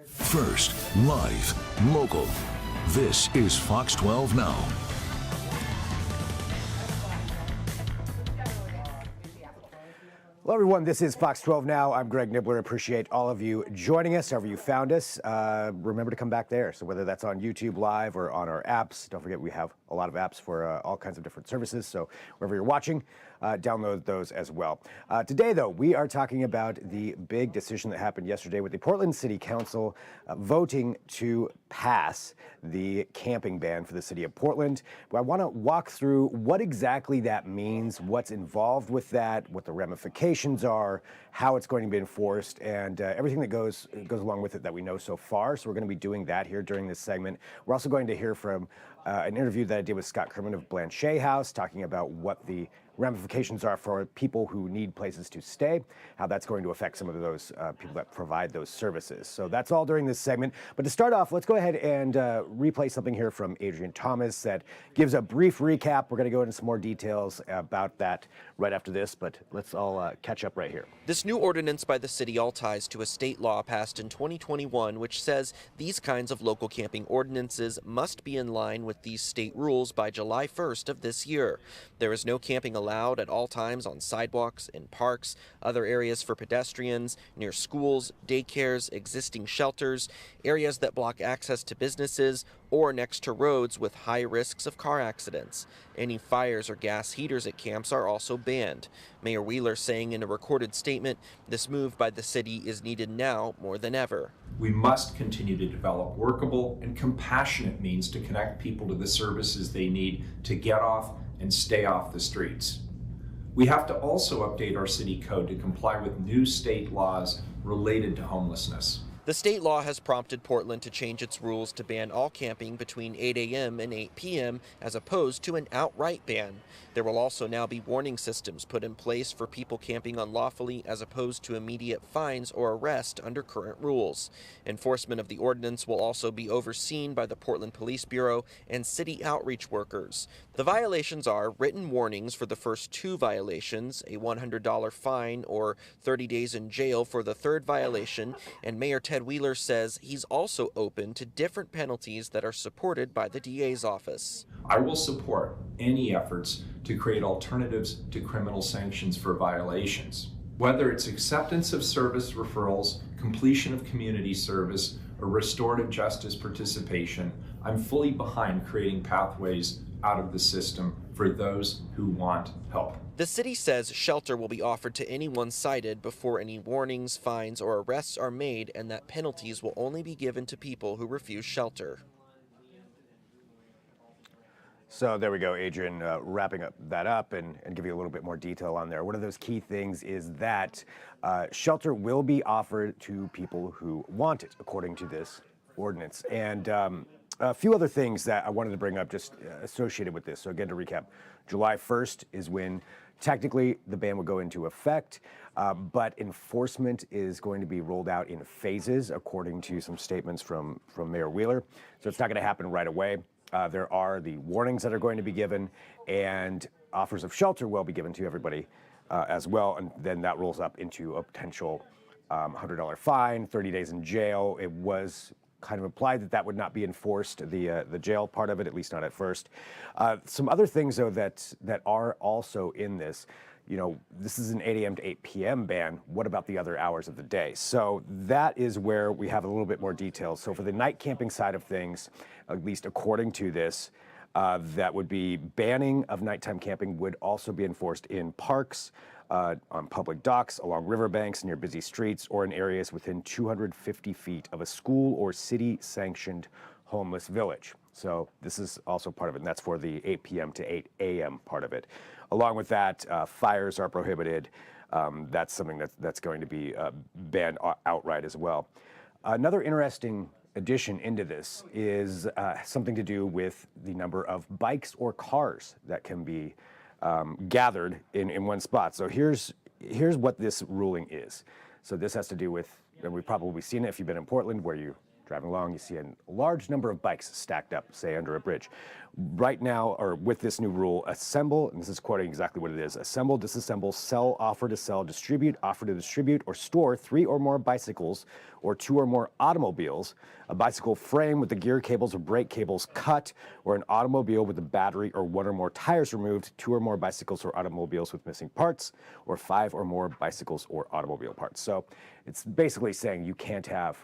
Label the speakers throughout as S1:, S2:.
S1: First, live, local. This is Fox 12 Now.
S2: Hello, everyone. This is Fox 12 Now. I'm Greg Nibbler. Appreciate all of you joining us, however you found us. Remember to come back there. So whether that's on YouTube Live or on our apps, don't forget we have a lot of apps for all kinds of different services. So wherever you're watching, download those as well. Today, though, we are talking about the big decision that happened yesterday with the Portland City Council voting to pass the camping ban for the city of Portland. I want to walk through what exactly that means, what's involved with that, what the ramifications are, how it's going to be enforced, and everything that goes along with it that we know so far. So we're going to be doing that here during this segment. We're also going to hear from an interview that I did with Scott Kerman of Blanchet House, talking about what the ramifications are for people who need places to stay, how that's going to affect some of those people that provide those services. So that's all during this segment. But to start off, let's go ahead and replay something here from Adrian Thomas that gives a brief recap. We're going to go into some more details about that right after this, but let's all catch up right here.
S3: This new ordinance by the city all ties to a state law passed in 2021, which says these kinds of local camping ordinances must be in line with these state rules by July 1st of this year. There is no camping allowed at all times on sidewalks, in parks, other areas for pedestrians, near schools, daycares, existing shelters, areas that block access to businesses, or next to roads with high risks of car accidents. Any fires or gas heaters at camps are also banned. Mayor Wheeler saying in a recorded statement, this move by the city is needed now more than ever.
S4: We must continue to develop workable and compassionate means to connect people to the services they need to get off and stay off the streets. We have to also update our city code to comply with new state laws related to homelessness.
S3: The state law has prompted Portland to change its rules to ban all camping between 8 a.m. and 8 p.m. as opposed to an outright ban. There will also now be warning systems put in place for people camping unlawfully as opposed to immediate fines or arrest under current rules. Enforcement of the ordinance will also be overseen by the Portland Police Bureau and city outreach workers. The violations are written warnings for the first two violations, a $100 fine or 30 days in jail for the third violation, and Mayor Ted Wheeler says he's also open to different penalties that are supported by the DA's office.
S4: I will support any efforts to create alternatives to criminal sanctions for violations. Whether it's acceptance of service referrals, completion of community service, or restorative justice participation, I'm fully behind creating pathways out of the system for those who want help.
S3: The city says shelter will be offered to anyone cited before any warnings, fines, or arrests are made, and that penalties will only be given to people who refuse shelter.
S2: So there we go, Adrian, wrapping that up and give you a little bit more detail on there. One of those key things is that shelter will be offered to people who want it, according to this ordinance. And a few other things that I wanted to bring up just associated with this. So again, to recap, July 1st is when technically the ban will go into effect, but enforcement is going to be rolled out in phases, according to some statements from Mayor Wheeler. So it's not going to happen right away. There are the warnings that are going to be given, and offers of shelter will be given to everybody as well, and then that rolls up into a potential $100 fine, 30 days in jail. It was kind of implied that that would not be enforced, the jail part of it, at least not at first. Some other things, though, that are also in this. You know, this is an 8 a.m. to 8 p.m. ban. What about the other hours of the day? So that is where we have a little bit more details. So for the night camping side of things, at least according to this, that would be banning of nighttime camping would also be enforced in parks, on public docks, along riverbanks, near busy streets, or in areas within 250 feet of a school or city-sanctioned homeless village. So this is also part of it, and that's for the 8 p.m. to 8 a.m. part of it. Along with that, fires are prohibited. That's something that's going to be banned outright as well. Another interesting addition into this is something to do with the number of bikes or cars that can be gathered in one spot. So here's what this ruling is. So this has to do with, and we've probably seen it if you've been in Portland, where you driving along, you see a large number of bikes stacked up, say under a bridge. Right now, or with this new rule, assemble, and this is quoting exactly what it is, assemble, disassemble, sell, offer to sell, distribute, offer to distribute, or store 3 or more bicycles or 2 or more automobiles, a bicycle frame with the gear cables or brake cables cut, or an automobile with the battery or 1 or more tires removed, 2 or more bicycles or automobiles with missing parts, or 5 or more bicycles or automobile parts. So it's basically saying you can't have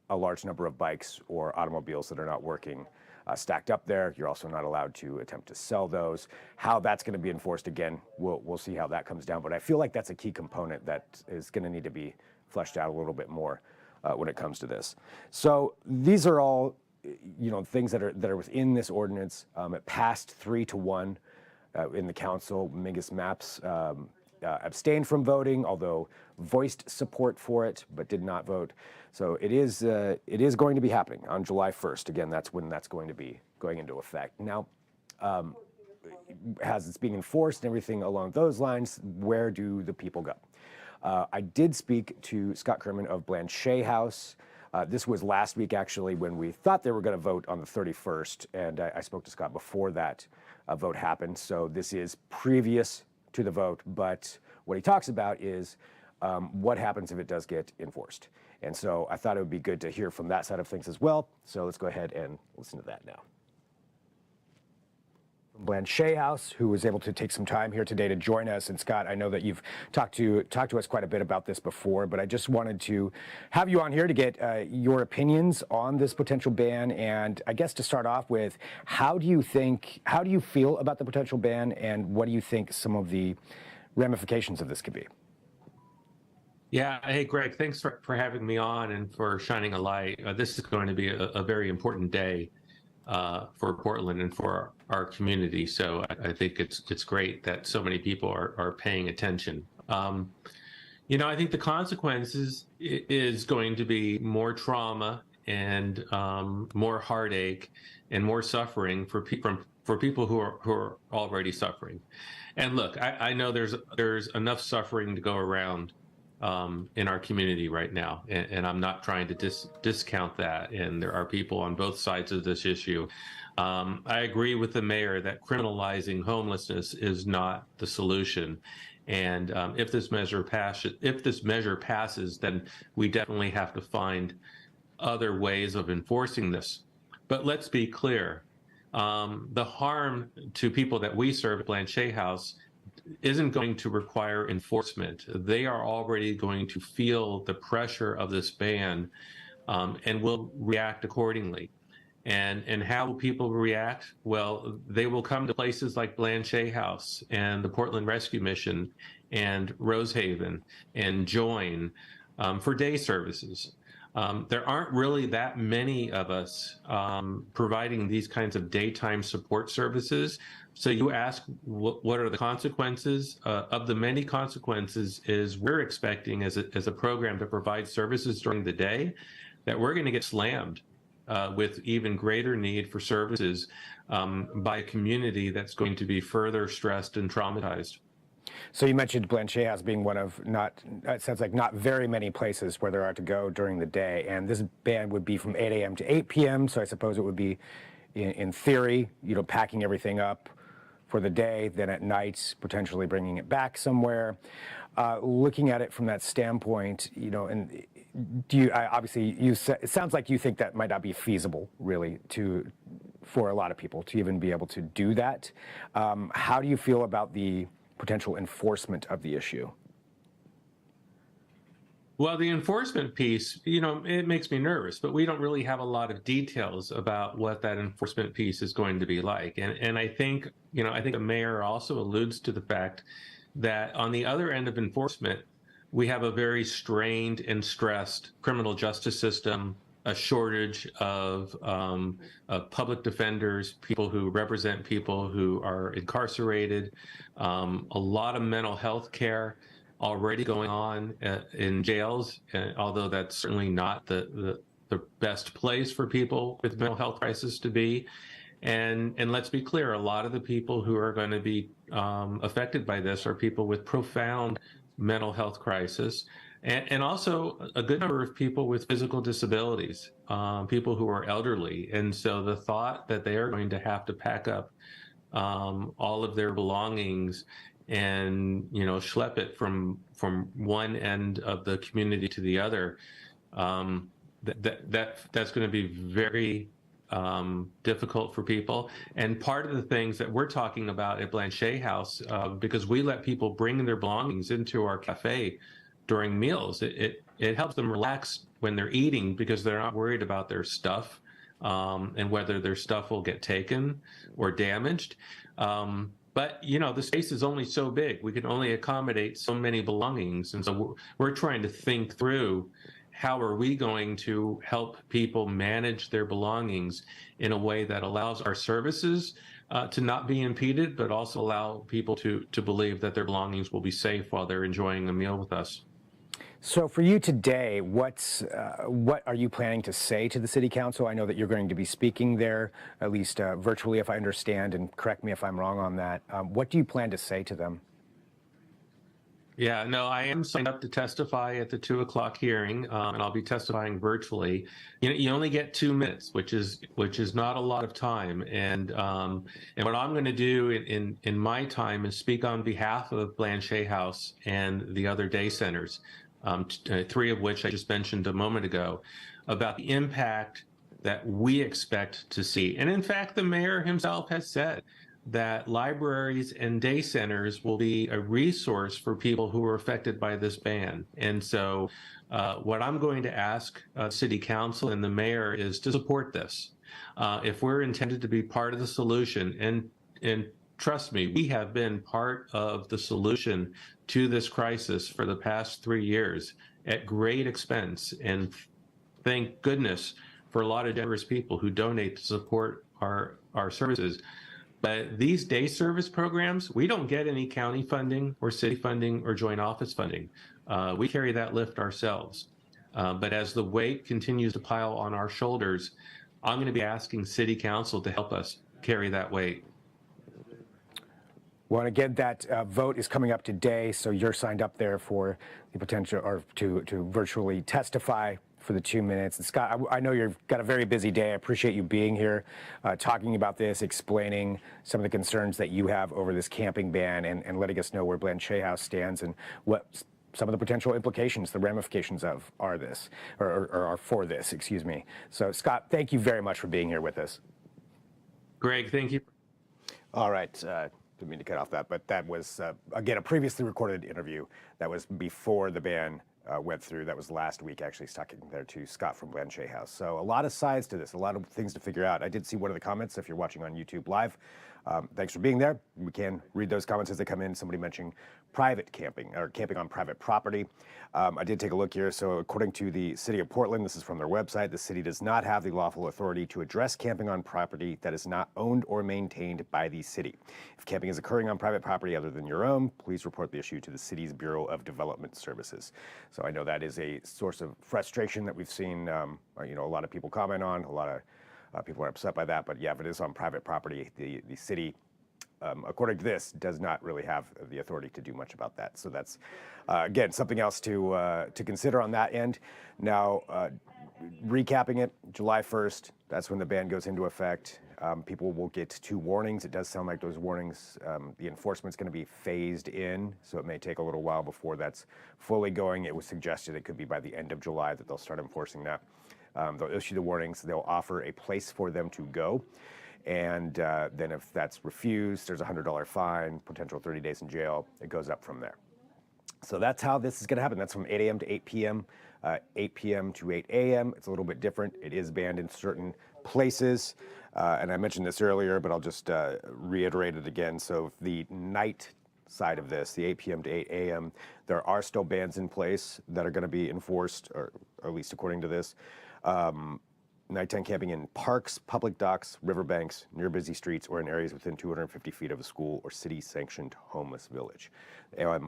S2: a large number of bikes or automobiles that are not working stacked up there. You're also not allowed to attempt to sell those. How that's going to be enforced, again, we'll see how that comes down. But I feel like that's a key component that is going to need to be fleshed out a little bit more when it comes to this. So these are all, things that are within this ordinance. It passed 3-1 in the council. Mingus Maps abstained from voting, although voiced support for it, but did not vote. So it is going to be happening on July 1st. Again, that's when that's going to be going into effect. Now, as it's being enforced and everything along those lines, where do the people go? I did speak to Scott Kerman of Blanchet House. This was last week, actually, when we thought they were going to vote on the 31st, and I spoke to Scott before that vote happened. So this is previous to the vote, but what he talks about is what happens if it does get enforced. And so I thought it would be good to hear from that side of things as well. So let's go ahead and listen to that now. From Blanchet House, who was able to take some time here today to join us. And Scott, I know that you've talked to us quite a bit about this before, but I just wanted to have you on here to get your opinions on this potential ban. And I guess to start off with, how do you feel about the potential ban, and what do you think some of the ramifications of this could be?
S5: Yeah. Hey, Greg, thanks for having me on and for shining a light. This is going to be a very important day for Portland and for our community. So I think it's great that so many people are paying attention. I think the consequences is going to be more trauma and more heartache and more suffering for people who are already suffering. And look, I know there's enough suffering to go around in our community right now, and I'm not trying to discount that. And there are people on both sides of this issue. I agree with the mayor that criminalizing homelessness is not the solution. And if this measure passes, then we definitely have to find other ways of enforcing this. But let's be clear: the harm to people that we serve at Blanchet House isn't going to require enforcement. They are already going to feel the pressure of this ban and will react accordingly. And how will people react? Well, they will come to places like Blanchet House and the Portland Rescue Mission and Rosehaven and Join for day services. There aren't really that many of us providing these kinds of daytime support services. So you ask, what are the consequences? Of the many consequences is we're expecting as a program to provide services during the day, that we're going to get slammed with even greater need for services by a community that's going to be further stressed and traumatized.
S2: So you mentioned Blanchet House being one of it sounds like not very many places where there are to go during the day. And this ban would be from 8 a.m. to 8 p.m. So I suppose it would be, in theory, packing everything up for the day, then at night, potentially bringing it back somewhere. Looking at it from that standpoint, and it sounds like you think that might not be feasible, really, for a lot of people to even be able to do that. How do you feel about the potential enforcement of the issue?
S5: Well, the enforcement piece, it makes me nervous, but we don't really have a lot of details about what that enforcement piece is going to be like. And I think the mayor also alludes to the fact that on the other end of enforcement, we have a very strained and stressed criminal justice system, a shortage of public defenders, people who represent people who are incarcerated, a lot of mental health care already going on in jails, although that's certainly not the best place for people with mental health crisis to be. And let's be clear, a lot of the people who are going to be affected by this are people with profound mental health crisis. and also a good number of people with physical disabilities, people who are elderly. And so the thought that they are going to have to pack up all of their belongings and schlep it from one end of the community to the other, that's going to be very difficult for people. And part of the things that we're talking about at Blanchet House, because we let people bring their belongings into our cafe during meals, it helps them relax when they're eating because they're not worried about their stuff and whether their stuff will get taken or damaged. But the space is only so big. We can only accommodate so many belongings. And so we're trying to think through, how are we going to help people manage their belongings in a way that allows our services to not be impeded, but also allow people to believe that their belongings will be safe while they're enjoying a meal with us.
S2: So for you today, what are you planning to say to the City Council? I know that you're going to be speaking there, at least virtually, if I understand, and correct me if I'm wrong on that. What do you plan to say to them?
S5: Yeah, no, I am signed up to testify at the 2 o'clock hearing, and I'll be testifying virtually. You only get 2 minutes, which is not a lot of time. And what I'm going to do in my time is speak on behalf of Blanchet House and the other day centers, 3 of which I just mentioned a moment ago, about the impact that we expect to see. And in fact, the mayor himself has said that libraries and day centers will be a resource for people who are affected by this ban. And so what I'm going to ask City Council and the mayor is to support this. If we're intended to be part of the solution, and trust me, we have been part of the solution to this crisis for the past 3 years at great expense. And thank goodness for a lot of generous people who donate to support our services. But these day service programs, we don't get any county funding or city funding or joint office funding. We carry that lift ourselves. But as the weight continues to pile on our shoulders, I'm going to be asking City Council to help us carry that weight.
S2: Well, and again, that vote is coming up today, so you're signed up there for the potential, or to virtually testify for the 2 minutes. And Scott, I know you've got a very busy day. I appreciate you being here, talking about this, explaining some of the concerns that you have over this camping ban, and letting us know where Blanchet House stands and what some of the potential implications, the ramifications of are for this, excuse me. So Scott, thank you very much for being here with us.
S5: Greg, thank you.
S2: All right. Didn't mean to cut off that, but that was, again, a previously recorded interview. That was before the ban went through. That was last week, actually, talking there to Scott from Blanchet House. So a lot of sides to this, a lot of things to figure out. I did see one of the comments, if you're watching on YouTube Live. Thanks for being there. We can read those comments as they come in. Somebody mentioning private camping, or camping on private property. I did take a look here. So according to the City of Portland, this is from their website, the city does not have the lawful authority to address camping on property that is not owned or maintained by the city. If camping is occurring on private property other than your own, please report the issue to the city's Bureau of Development Services. So I know that is a source of frustration that we've seen, a lot of people comment on, a lot of people are upset by that, but yeah, if it is on private property, the city, according to this, does not really have the authority to do much about that. So that's, again, something else to consider on that end. Now, recapping it, July 1st, that's when the ban goes into effect. People will get 2 warnings. It does sound like those warnings, the enforcement's going to be phased in, so it may take a little while before that's fully going. It was suggested it could be by the end of July that they'll start enforcing that. They'll issue the warnings. They'll offer a place for them to go. And then if that's refused, there's a $100 fine, potential 30 days in jail. It goes up from there. So that's how this is going to happen. That's from 8 a.m. to 8 p.m., 8 p.m. to 8 a.m. It's a little bit different. It is banned in certain places. And I mentioned this earlier, but I'll just reiterate it again. So the night side of this, the 8 p.m. to 8 a.m., there are still bans in place that are going to be enforced, or at least according to this. Nighttime camping in parks, public docks, riverbanks, near busy streets, or in areas within 250 feet of a school or city-sanctioned homeless village.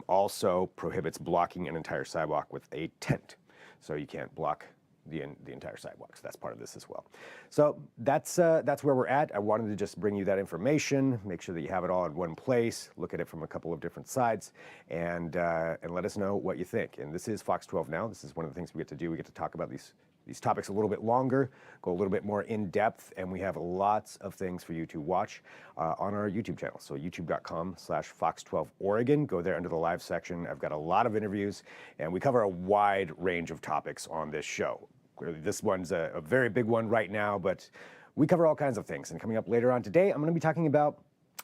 S2: Also prohibits blocking an entire sidewalk with a tent. So you can't block the entire sidewalk. So that's part of this as well. So that's where we're at. I wanted to just bring you that information, make sure that you have it all in one place, look at it from a couple of different sides, and let us know what you think. And this is Fox 12 Now. This is one of the things we get to do. We get to talk about these topics a little bit longer, go a little bit more in depth, and we have lots of things for you to watch on our YouTube channel. So youtube.com/Fox12Oregon. Go there under the live section. I've got a lot of interviews, and we cover a wide range of topics on this show. This one's a very big one right now, but we cover all kinds of things. And coming up later on today, I'm going to be talking about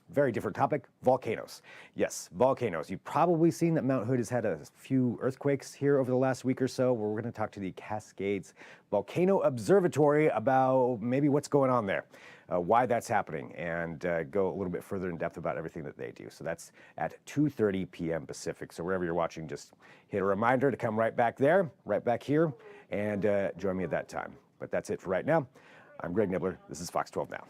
S2: very different topic, volcanoes. Yes, volcanoes. You've probably seen that Mount Hood has had a few earthquakes here over the last week or so, where we're going to talk to the Cascades Volcano Observatory about maybe what's going on there, why that's happening, and go a little bit further in depth about everything that they do. So that's at 2:30 p.m. Pacific. So wherever you're watching, just hit a reminder to come right back there, right back here, and join me at that time. But that's it for right now. I'm Greg Nibbler. This is Fox 12 Now.